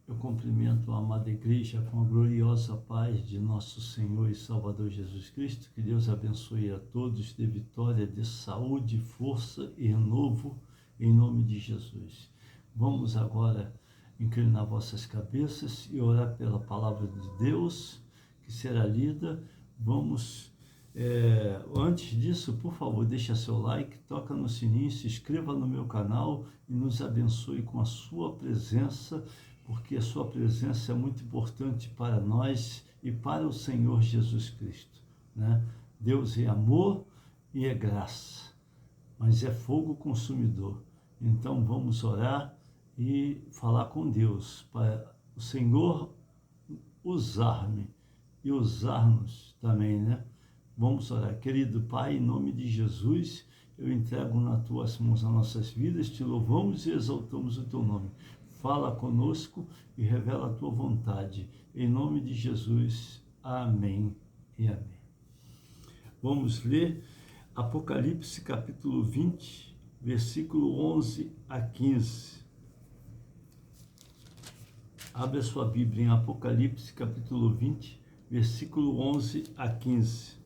Eu cumprimento a amada igreja com a gloriosa paz de nosso Senhor e Salvador Jesus Cristo. Que Deus abençoe a todos, dê vitória, dê saúde, força e renovo em nome de Jesus. Vamos agora inclinar vossas cabeças e orar pela palavra de Deus que será lida. Antes disso, por favor, deixa seu like, toca no sininho, se inscreva no meu canal e nos abençoe com a sua presença, porque a sua presença é muito importante para nós e para o Senhor Jesus Cristo, né? Deus é amor e é graça, mas é fogo consumidor. Então vamos orar e falar com Deus, para o Senhor usar-me e usar-nos também, né? Vamos orar. Querido Pai, em nome de Jesus, eu entrego nas tuas mãos as nossas vidas, te louvamos e exaltamos o teu nome. Fala conosco e revela a tua vontade. Em nome de Jesus, amém e amém. Vamos ler Apocalipse capítulo 20, versículo 11 a 15. Abre a sua Bíblia em Apocalipse capítulo 20, versículo 11 a 15.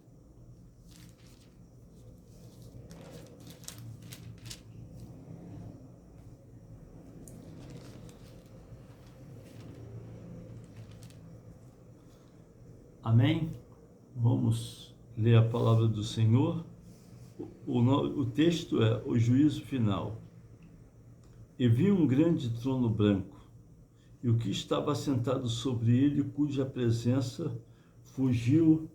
Amém? Vamos ler a palavra do Senhor. O texto é o juízo final. E vi um grande trono branco, e o que estava sentado sobre ele, cuja presença fugiu,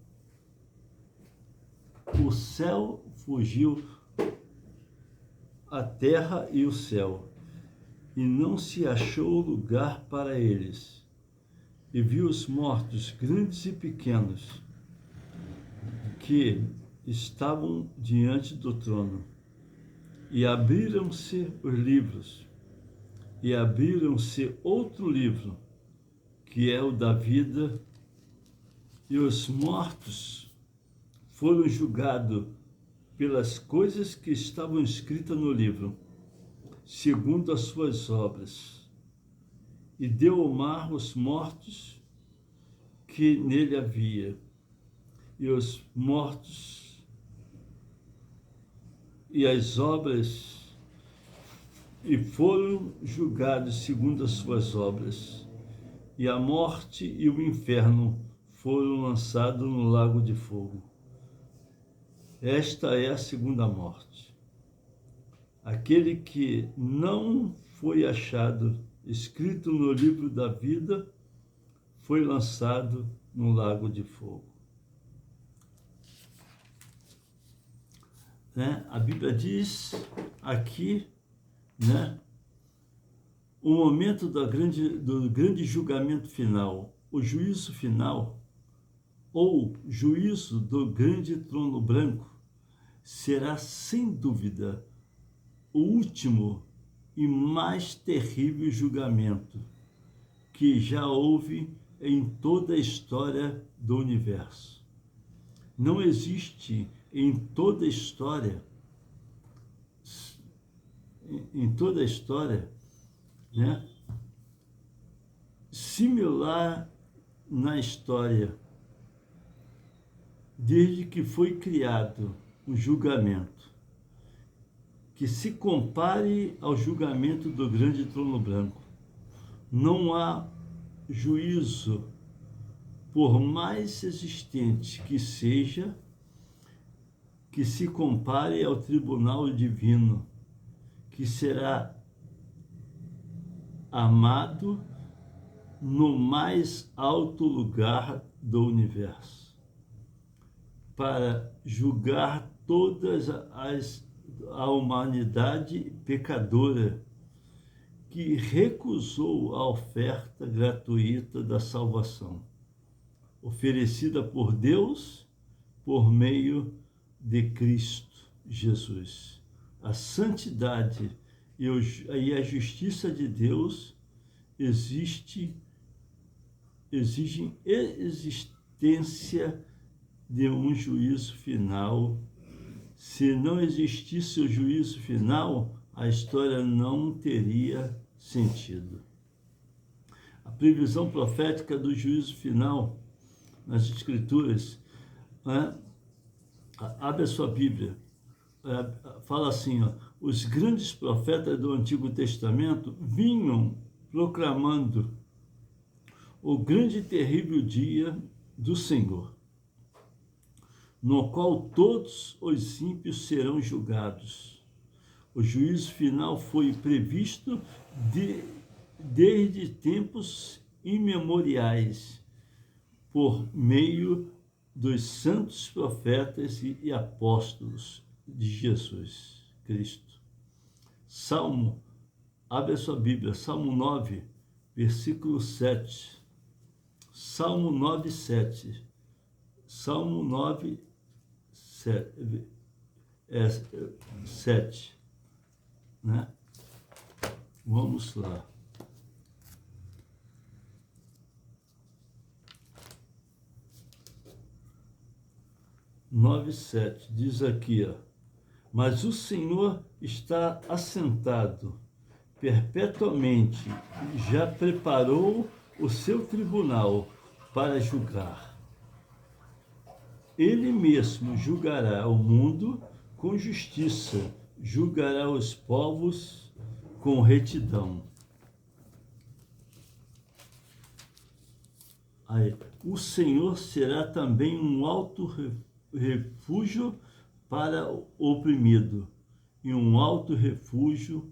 o céu fugiu, a terra e o céu, e não se achou lugar para eles. E vi os mortos, grandes e pequenos, que estavam diante do trono. E abriram-se os livros, e abriram-se outro livro, que é o da vida, e os mortos foram julgados pelas coisas que estavam escritas no livro, segundo as suas obras. E deu ao mar os mortos que nele havia, e os mortos e as obras, e foram julgados segundo as suas obras. E a morte e o inferno foram lançados no lago de fogo. Esta é a segunda morte. Aquele que não foi achado escrito no livro da vida foi lançado no lago de fogo. Né? A Bíblia diz aqui, né, o momento do grande julgamento final, o juízo final, ou juízo do grande trono branco, será sem dúvida o último e mais terrível julgamento que já houve em toda a história do universo. Não existe em toda a história, né, similar na história, desde que foi criado o julgamento, que se compare ao julgamento do grande trono branco. Não há juízo, por mais existente que seja, que se compare ao tribunal divino, que será amado no mais alto lugar do universo, para julgar a humanidade pecadora que recusou a oferta gratuita da salvação, oferecida por Deus por meio de Cristo Jesus. A santidade e a justiça de Deus exigem existência de um juízo final. Se não existisse o juízo final, a história não teria sentido. previsão profética do juízo final nas Escrituras, né? Abre a sua Bíblia, fala assim, ó, os grandes profetas do Antigo Testamento vinham proclamando o grande e terrível dia do Senhor, no qual todos os ímpios serão julgados. O juízo final foi previsto desde tempos imemoriais, por meio dos santos profetas e apóstolos de Jesus Cristo. Abre a sua Bíblia, Salmo 9, versículo 7. Salmo 9, 7. Salmo 9, 7. Né? Vamos lá. 9:7 diz aqui, ó, mas o Senhor está assentado perpetuamente, já preparou o seu tribunal para julgar. Ele mesmo julgará o mundo com justiça, julgará os povos com retidão. Aí, o Senhor será também um alto refúgio para o oprimido e um alto refúgio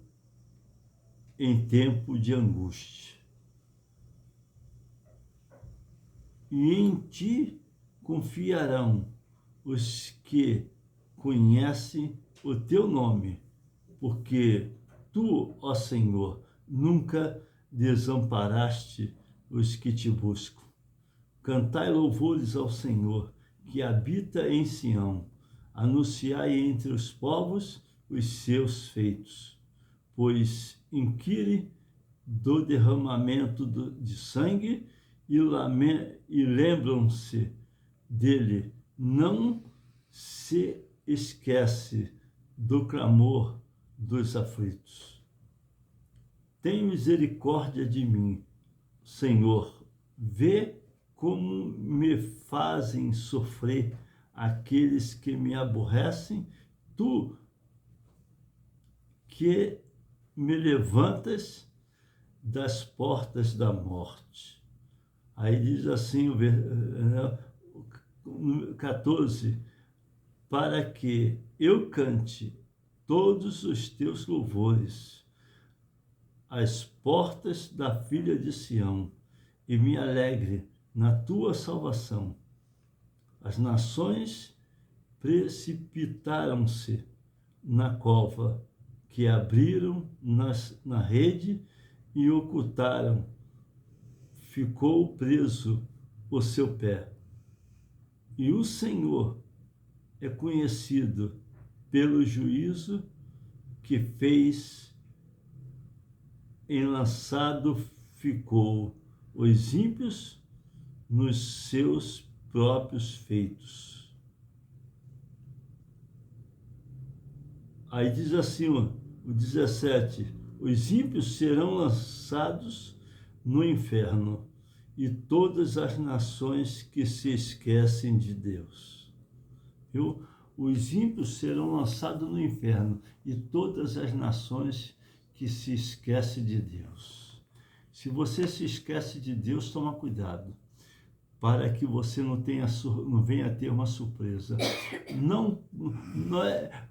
em tempo de angústia. E em ti confiarão os que conhecem o teu nome, porque tu, ó Senhor, nunca desamparaste os que te buscam. Cantai louvores ao Senhor, que habita em Sião. Anunciai entre os povos os seus feitos. Pois inquire do derramamento de sangue e lembram-se dele. Não se esquece do clamor dos aflitos. Tem misericórdia de mim, Senhor. Vê como me fazem sofrer aqueles que me aborrecem, tu que me levantas das portas da morte. Aí diz assim o 14, para que eu cante todos os teus louvores às portas da filha de Sião e me alegre na tua salvação. As nações precipitaram-se na cova, que abriram na rede e ocultaram. Ficou preso o seu pé. E o Senhor é conhecido pelo juízo que fez, enlaçado ficou os ímpios nos seus próprios feitos. Aí diz assim, o 17, os ímpios serão lançados no inferno e todas as nações que se esquecem de Deus. Viu? Os ímpios serão lançados no inferno e todas as nações que se esquecem de Deus. Se você se esquece de Deus, toma cuidado, para que você não venha a ter uma surpresa.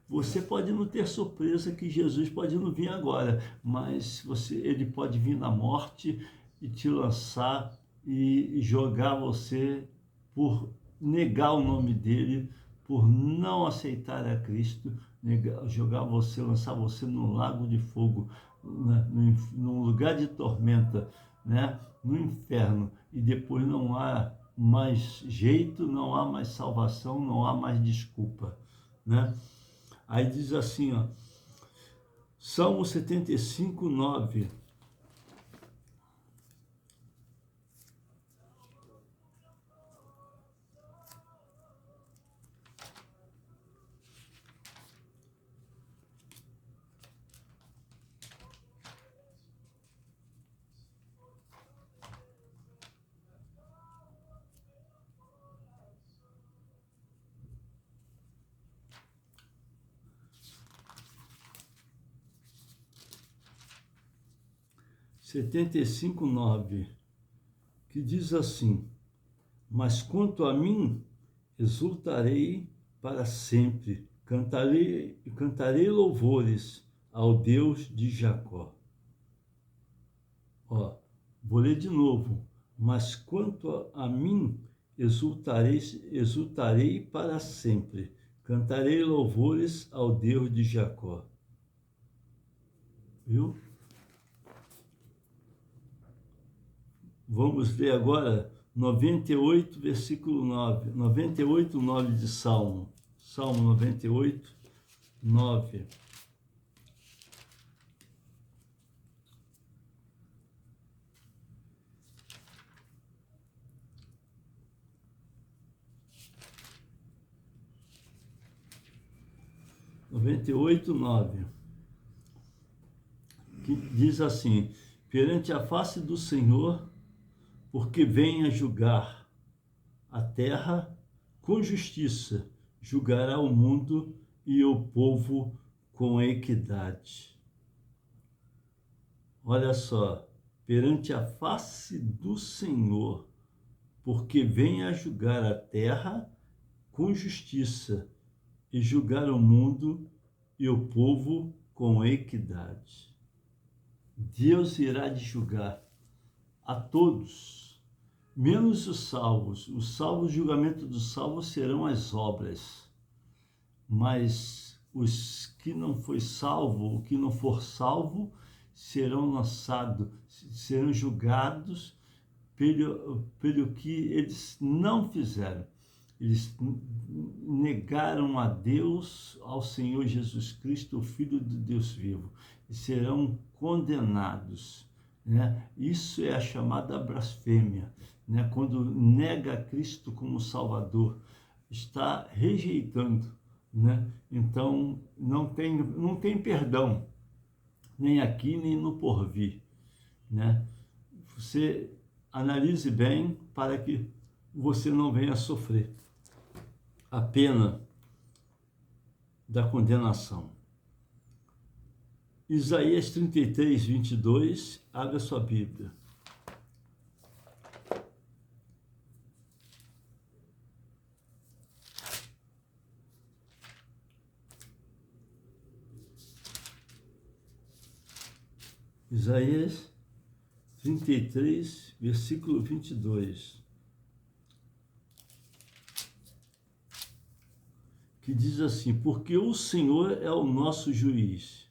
Você pode não ter surpresa que Jesus pode não vir agora, mas ele pode vir na morte e te lançar e jogar você por negar o nome dele, por não aceitar a Cristo, lançar você no lago de fogo, num lugar de tormenta, né? No inferno, e depois não há mais jeito, não há mais salvação, não há mais desculpa, né? Aí diz assim, ó, Salmo 75, 9. 75:9, que diz assim: mas quanto a mim, exultarei para sempre, cantarei louvores ao Deus de Jacó. Ó, vou ler de novo. Mas quanto a mim, exultarei para sempre, cantarei louvores ao Deus de Jacó. Viu? Vamos ler agora 98, versículo 9. 98, 9 de Salmo. Salmo 98, 9. Que diz assim: perante a face do Senhor, porque vem a julgar a terra com justiça, julgará o mundo e o povo com equidade. Olha só, perante a face do Senhor, porque vem a julgar a terra com justiça e julgar o mundo e o povo com equidade. Deus irá julgar a todos, menos os salvos. Os salvos, o julgamento dos salvos serão as obras, mas os que não foi salvo, o que não for salvo, serão lançados, serão julgados pelo que eles não fizeram. Eles negaram a Deus, ao Senhor Jesus Cristo, o Filho de Deus vivo, e serão condenados, né? Isso é a chamada blasfêmia, né? Quando nega a Cristo como Salvador, está rejeitando, né? Então não tem perdão, nem aqui nem no porvir, né? Você analise bem para que você não venha sofrer a pena da condenação. Isaías 33, 22, abra sua Bíblia. Isaías 33, versículo 22. Que diz assim: porque o Senhor é o nosso juiz,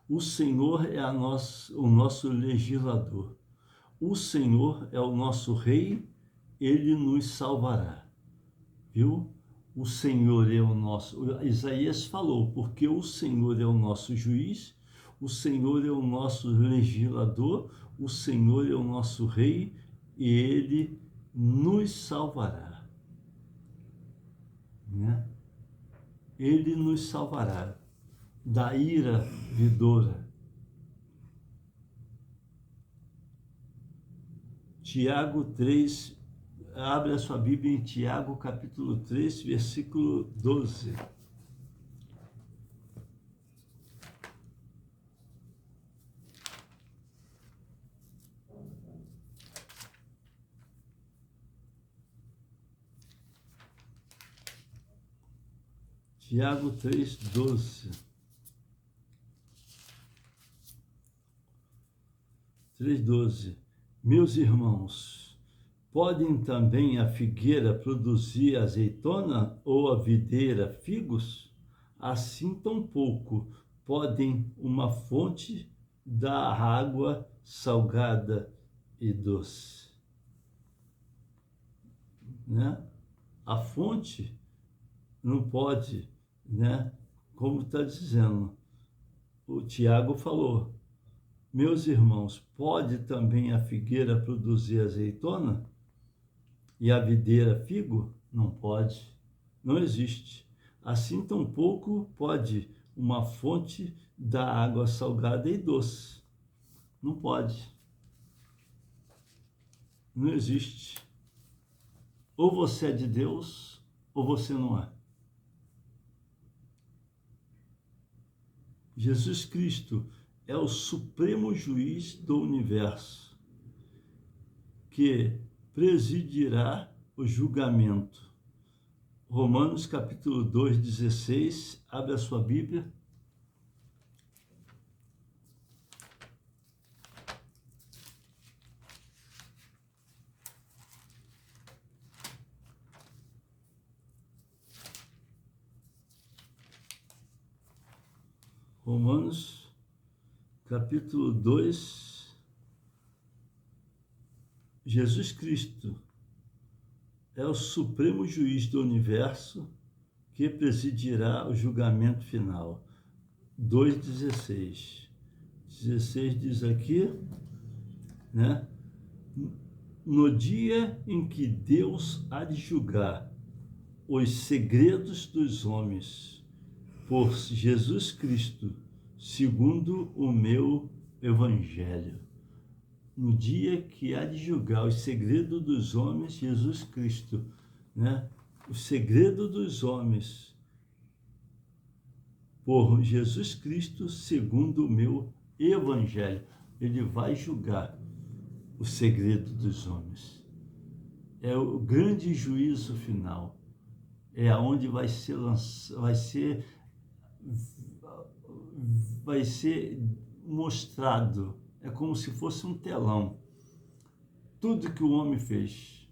o Senhor é o nosso legislador, o Senhor é o nosso rei, ele nos salvará. Viu? O Senhor é o nosso... Isaías falou, porque o Senhor é o nosso juiz, o Senhor é o nosso legislador, o Senhor é o nosso rei, e ele nos salvará. Né? Ele nos salvará da ira vindoura. Tiago 3, abre a sua Bíblia em Tiago capítulo 3, versículo 12. Tiago 3, 12. 3:12. Meus irmãos, podem também a figueira produzir azeitona ou a videira figos? Assim tampouco podem uma fonte dar água salgada e doce. Né? A fonte não pode, né? Como está dizendo, o Tiago falou, meus irmãos, pode também a figueira produzir azeitona e a videira figo? Não pode, não existe. Assim tampouco pode uma fonte dar água salgada e doce. Não pode. Não existe. Ou você é de Deus, ou você não é. Jesus Cristo é o supremo juiz do universo, que presidirá o julgamento. Romanos capítulo 2, 16, abre a sua Bíblia. Romanos capítulo 2, Jesus Cristo é o supremo juiz do universo que presidirá o julgamento final. 2,16. 16 diz aqui, né? No dia em que Deus há de julgar os segredos dos homens por Jesus Cristo, segundo o meu evangelho. No dia que há de julgar os segredos dos homens, Jesus Cristo, né? O segredo dos homens por Jesus Cristo, segundo o meu evangelho. Ele vai julgar o segredo dos homens. É o grande juízo final. É aonde vai ser mostrado. É como se fosse um telão. Tudo que o homem fez.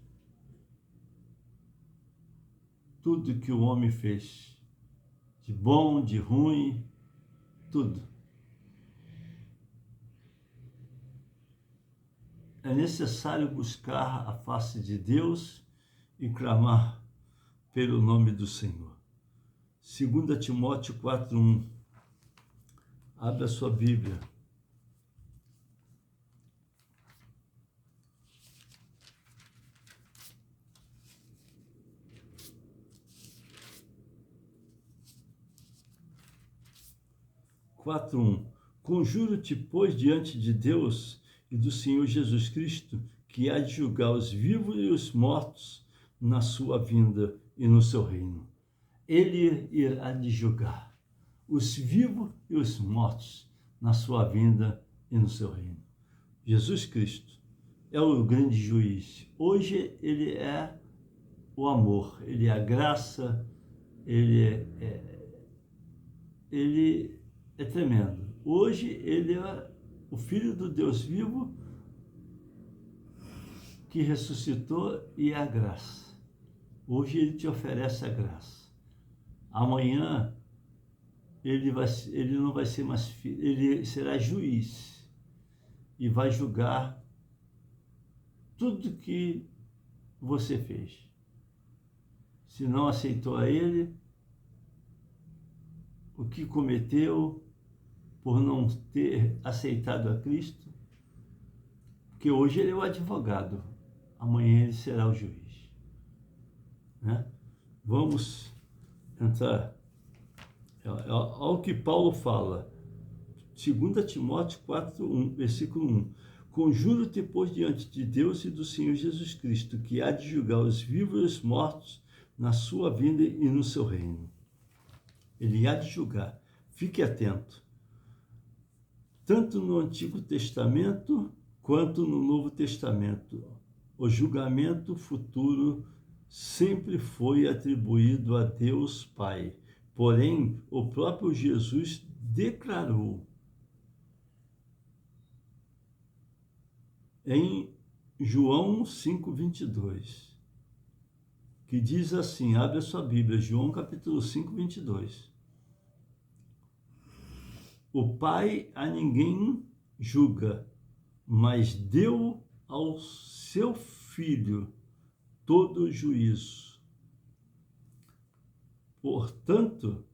Tudo que o homem fez. De bom, de ruim, tudo. É necessário buscar a face de Deus e clamar pelo nome do Senhor. 2 Timóteo 4:1. Abre a sua Bíblia. Conjuro-te, pois, diante de Deus e do Senhor Jesus Cristo, que há de julgar os vivos e os mortos na sua vinda e no seu reino. Ele irá de julgar os vivos e os mortos na sua vinda e no seu reino. Jesus Cristo é o grande juiz. Hoje ele é o amor, ele é a graça, ele é tremendo. Hoje ele é o Filho do Deus vivo que ressuscitou e é a graça. Hoje ele te oferece a graça. Amanhã ele não vai ser mais filho, ele será juiz e vai julgar tudo que você fez. Se não aceitou a ele, o que cometeu por não ter aceitado a Cristo, porque hoje ele é o advogado, amanhã ele será o juiz, né? Vamos entrar. Olha o que Paulo fala, 2 Timóteo 4:1, versículo 1. Conjuro-te, pois, diante de Deus e do Senhor Jesus Cristo, que há de julgar os vivos e os mortos na sua vinda e no seu reino. Ele há de julgar. Fique atento. Tanto no Antigo Testamento quanto no Novo Testamento, o julgamento futuro sempre foi atribuído a Deus Pai. Porém, o próprio Jesus declarou em João 5:22, que diz assim, abre a sua Bíblia, João capítulo 5:22. O Pai a ninguém julga, mas deu ao seu Filho todo o juízo. Portanto,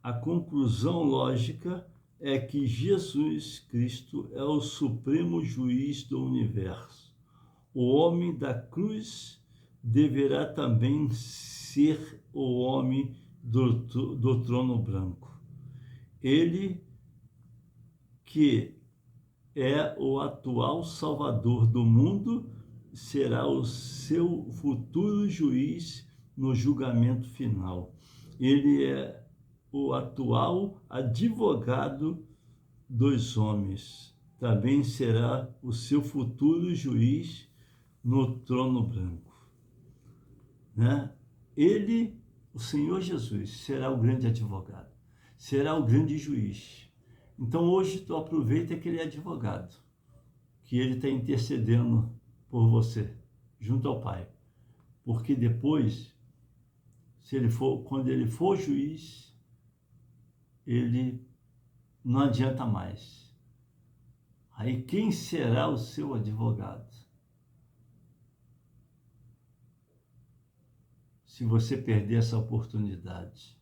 a conclusão lógica é que Jesus Cristo é o supremo juiz do universo. O homem da cruz deverá também ser o homem do trono branco. Ele que é o atual Salvador do mundo, será o seu futuro juiz no julgamento final. Ele é o atual advogado dos homens, também será o seu futuro juiz no trono branco, né? Ele, o Senhor Jesus, será o grande advogado, será o grande juiz. Então hoje tu aproveita que ele é advogado, que ele está intercedendo por você, junto ao Pai. Porque depois, quando ele for juiz, ele não adianta mais. Aí quem será o seu advogado? Se você perder essa oportunidade.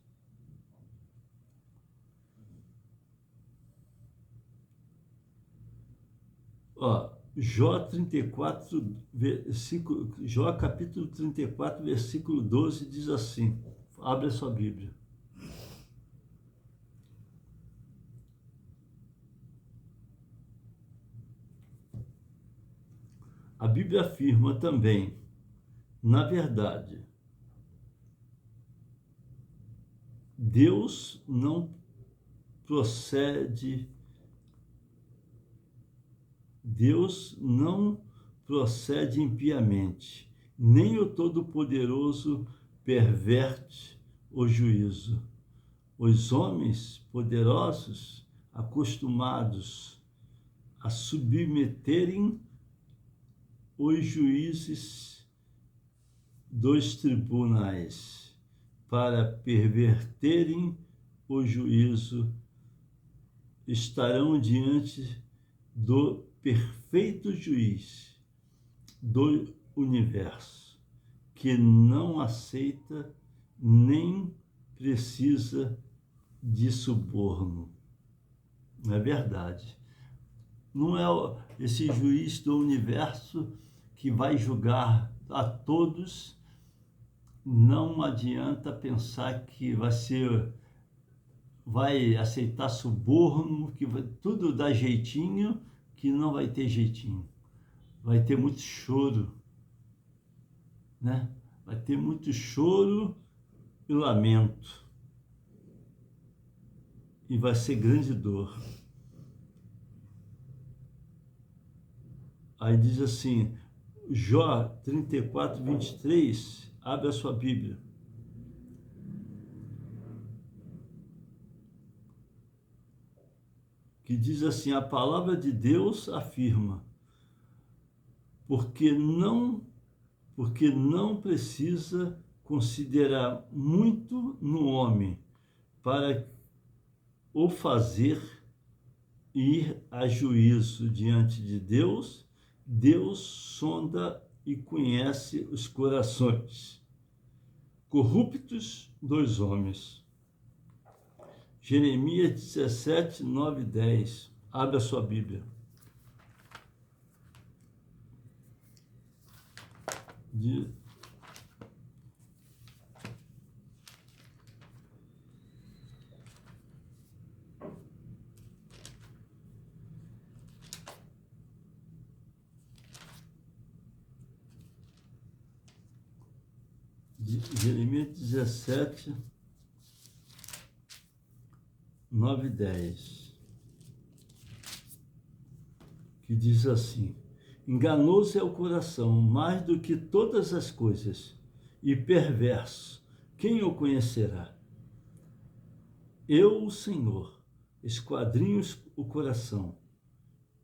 Ó, Jó 34, Jó capítulo 34, versículo 12, diz assim, abre a sua Bíblia. A Bíblia afirma também, na verdade, Deus não procede impiamente, nem o Todo-Poderoso perverte o juízo. Os homens poderosos, acostumados a submeterem os juízes dos tribunais para perverterem o juízo, estarão diante do perfeito juiz do universo, que não aceita nem precisa de suborno. Não é verdade? Não é esse juiz do universo que vai julgar a todos. Não adianta pensar que vai aceitar suborno, que tudo dá jeitinho, que não vai ter jeitinho. Vai ter muito choro, né? Vai ter muito choro e lamento. E vai ser grande dor. Aí diz assim, Jó 34, 23, abre a sua Bíblia. Que diz assim, a palavra de Deus afirma, porque não precisa considerar muito no homem para o fazer ir a juízo diante de Deus. Deus sonda e conhece os corações corruptos dos homens. Jeremias 17, 9 e 10. Abre a sua Bíblia. Jeremias 17, 9 e 10, que diz assim, enganoso é o coração mais do que todas as coisas, e perverso, quem o conhecerá? Eu, o Senhor, esquadrinho o coração,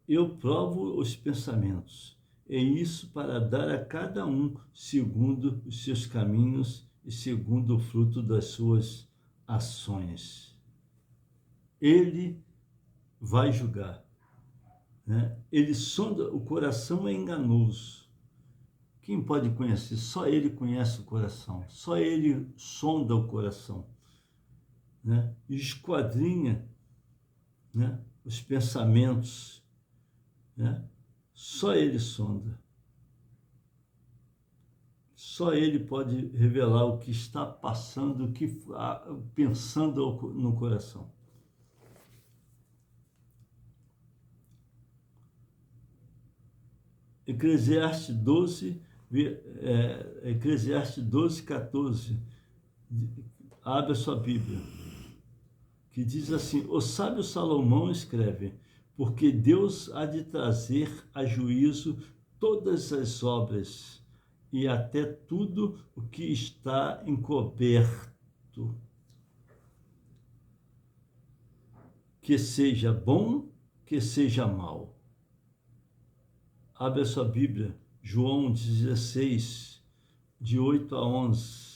eu provo os pensamentos, e isso para dar a cada um segundo os seus caminhos e segundo o fruto das suas ações. Ele vai julgar, né? Ele sonda, o coração é enganoso. Quem pode conhecer? Só ele conhece o coração, só ele sonda o coração, né? E esquadrinha, né, os pensamentos, né? Só ele sonda. Só ele pode revelar o que está passando, o que pensando no coração. Eclesiastes 12, 14. Abre a sua Bíblia. que diz assim: o sábio Salomão escreve, porque Deus há de trazer a juízo todas as obras e até tudo o que está encoberto, que seja bom, que seja mal. Abre a sua Bíblia, João 16, de 8 a 11.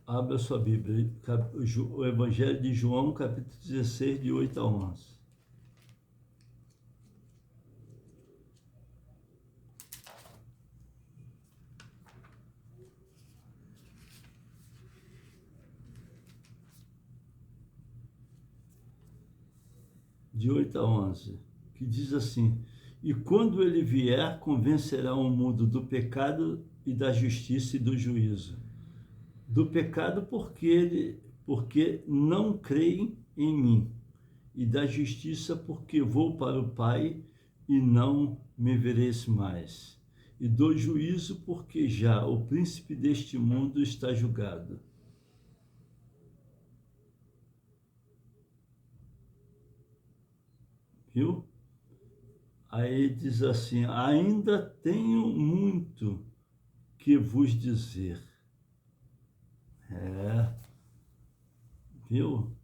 Abra sua Bíblia, o Evangelho de João, capítulo 16, de 8 a 11. De 8 a 11, que diz assim: e quando ele vier, convencerá o mundo do pecado e da justiça e do juízo. Do pecado porque não creem em mim, e da justiça porque vou para o Pai e não me vereis mais, e do juízo porque já o príncipe deste mundo está julgado. Viu? Aí diz assim: ainda tenho muito que vos dizer. É, viu?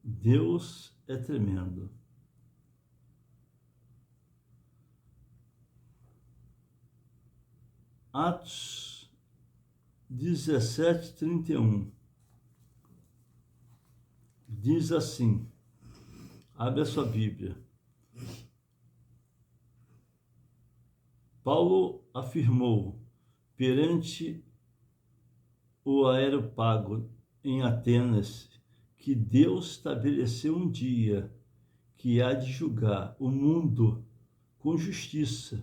Deus é tremendo. Atos 17:31 diz assim, abre a sua Bíblia. Paulo afirmou perante o Areópago em Atenas que Deus estabeleceu um dia que há de julgar o mundo com justiça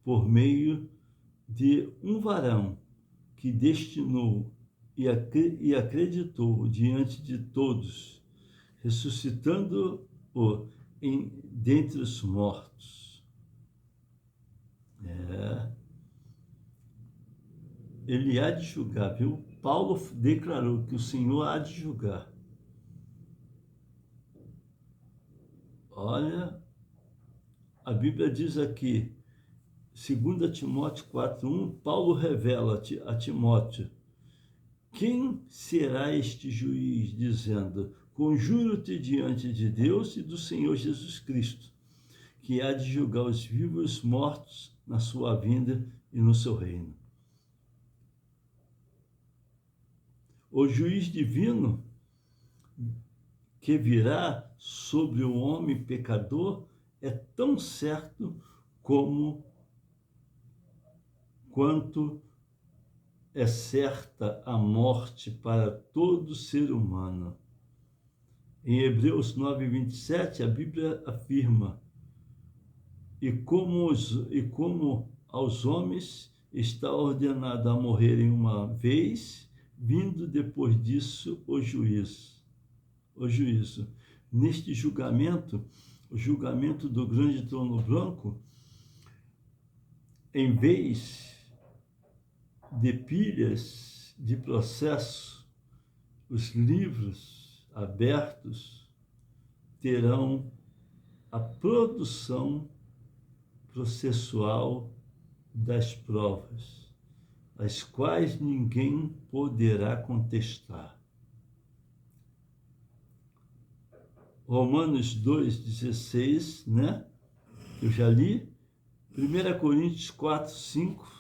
por meio de um varão que destinou e acreditou diante de todos, ressuscitando-o dentre os mortos. Ele há de julgar, viu? Paulo declarou que o Senhor há de julgar. Olha, a Bíblia diz aqui, 2 Timóteo 4:1, Paulo revela a Timóteo: quem será este juiz? Dizendo: conjuro-te diante de Deus e do Senhor Jesus Cristo, que há de julgar os vivos e os mortos na sua vinda e no seu reino. O juiz divino que virá sobre o homem pecador é tão certo quanto é certa a morte para todo ser humano. Em Hebreus 9:27, a Bíblia afirma: e como aos homens está ordenado a morrerem uma vez, vindo depois disso o juízo. Neste julgamento, o julgamento do grande trono branco, em vez de pilhas de processo, os livros abertos terão a produção processual das provas, as quais ninguém poderá contestar. Romanos 2:16, né? Eu já li. 1 Coríntios 4:5.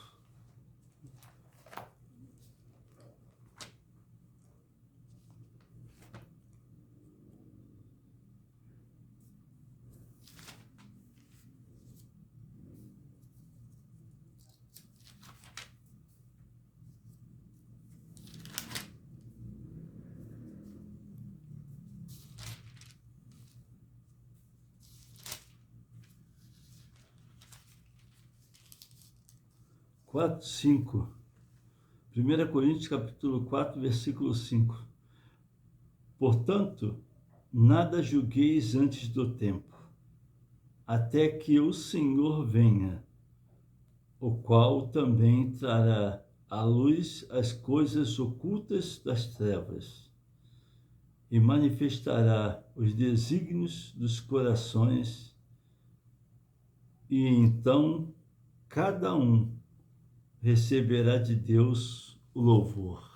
Quatro, 5. 1 Coríntios capítulo 4, versículo 5. Portanto, nada julgueis antes do tempo, até que o Senhor venha, o qual também trará à luz as coisas ocultas das trevas e manifestará os desígnios dos corações, e então cada um receberá de Deus o louvor.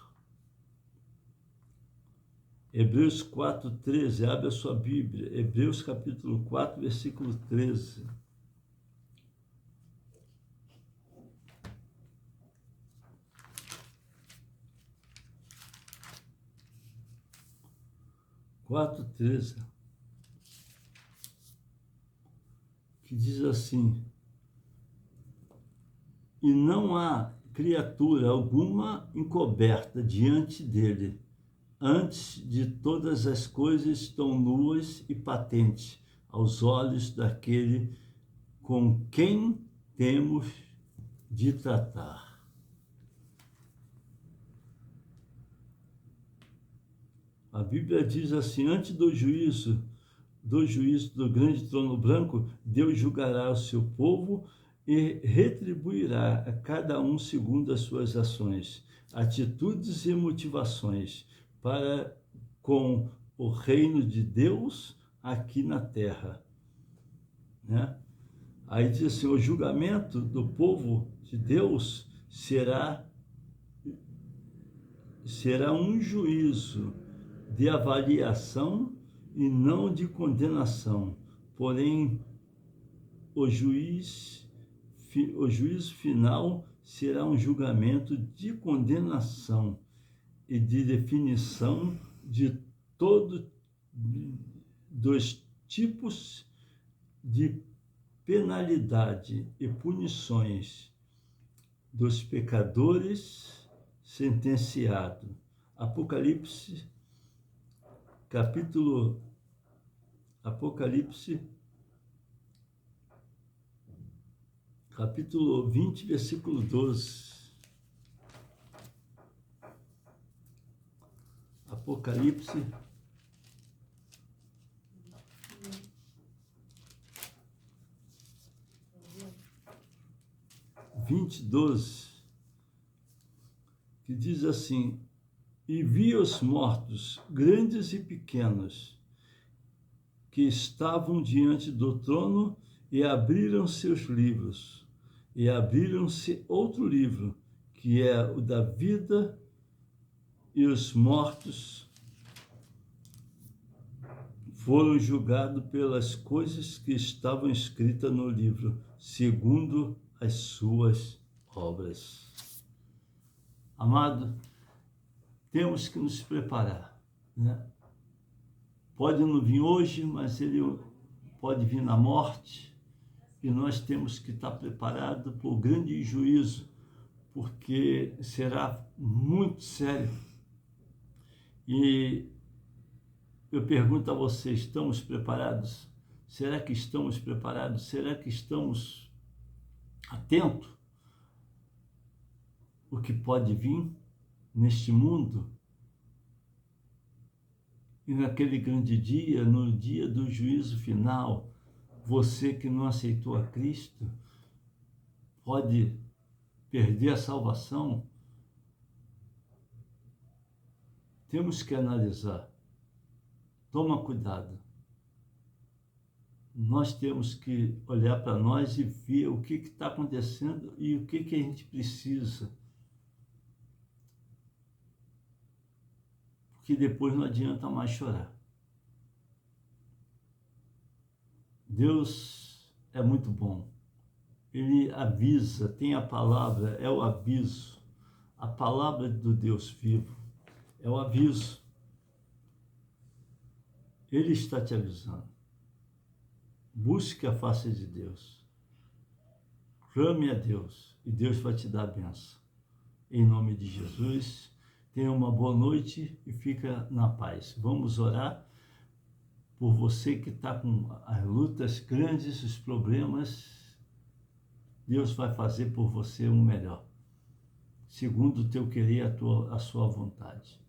Hebreus 4:13, abre a sua Bíblia, Hebreus capítulo 4, versículo 13. Que diz assim: e não há criatura alguma encoberta diante dele. Antes de todas as coisas estão nuas e patentes aos olhos daquele com quem temos de tratar. A Bíblia diz assim: antes do juízo do grande trono branco, Deus julgará o seu povo e retribuirá a cada um segundo as suas ações, atitudes e motivações para com o reino de Deus aqui na terra, né? Aí diz assim: o julgamento do povo de Deus será um juízo de avaliação e não de condenação. Porém, o juízo final será um julgamento de condenação e de definição de todos dos tipos de penalidade e punições dos pecadores sentenciados. Apocalipse 20, versículo 12. Apocalipse 20, 12, que diz assim: e vi os mortos, grandes e pequenos, que estavam diante do trono, e abriram seus livros, e abriram-se outro livro, que é o da vida, e os mortos foram julgados pelas coisas que estavam escritas no livro, segundo as suas obras. Amado, temos que nos preparar, né? Pode não vir hoje, mas ele pode vir na morte, e nós temos que estar preparados para o grande juízo, porque será muito sério. E eu pergunto a vocês: estamos preparados? Será que estamos preparados? Será que estamos atentos ao que pode vir neste mundo? E naquele grande dia, no dia do juízo final, você que não aceitou a Cristo pode perder a salvação. Temos que analisar. Toma cuidado. Nós temos que olhar para nós e ver o que está acontecendo e o que a gente precisa. Porque depois não adianta mais chorar. Deus é muito bom. Ele avisa, tem a palavra, é o aviso. A palavra do Deus vivo é o aviso. Ele está te avisando. Busque a face de Deus. Clame a Deus e Deus vai te dar a benção. Em nome de Jesus, tenha uma boa noite e fica na paz. Vamos orar por você que está com as lutas grandes, os problemas. Deus vai fazer por você o melhor, segundo o teu querer, a sua vontade.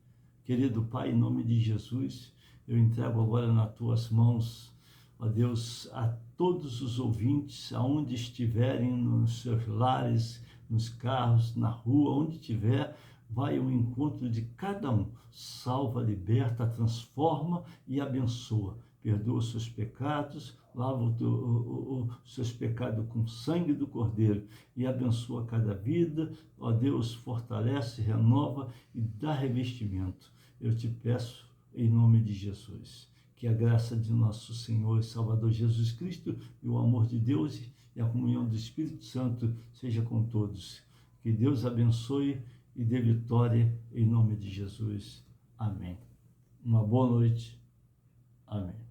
Querido Pai, em nome de Jesus, Eu entrego agora nas tuas mãos, ó Deus, a todos os ouvintes, aonde estiverem, nos seus lares, nos carros, na rua, onde estiver, vai ao encontro de cada um. Salva, liberta, transforma e abençoa. Perdoa os seus pecados, lava os seus pecados com o sangue do Cordeiro e abençoa cada vida. Ó Deus, fortalece, renova e dá revestimento. Eu te peço em nome de Jesus. Que a graça de nosso Senhor e Salvador Jesus Cristo e o amor de Deus e a comunhão do Espírito Santo seja com todos. Que Deus abençoe e dê vitória em nome de Jesus. Amém. Uma boa noite. Amém.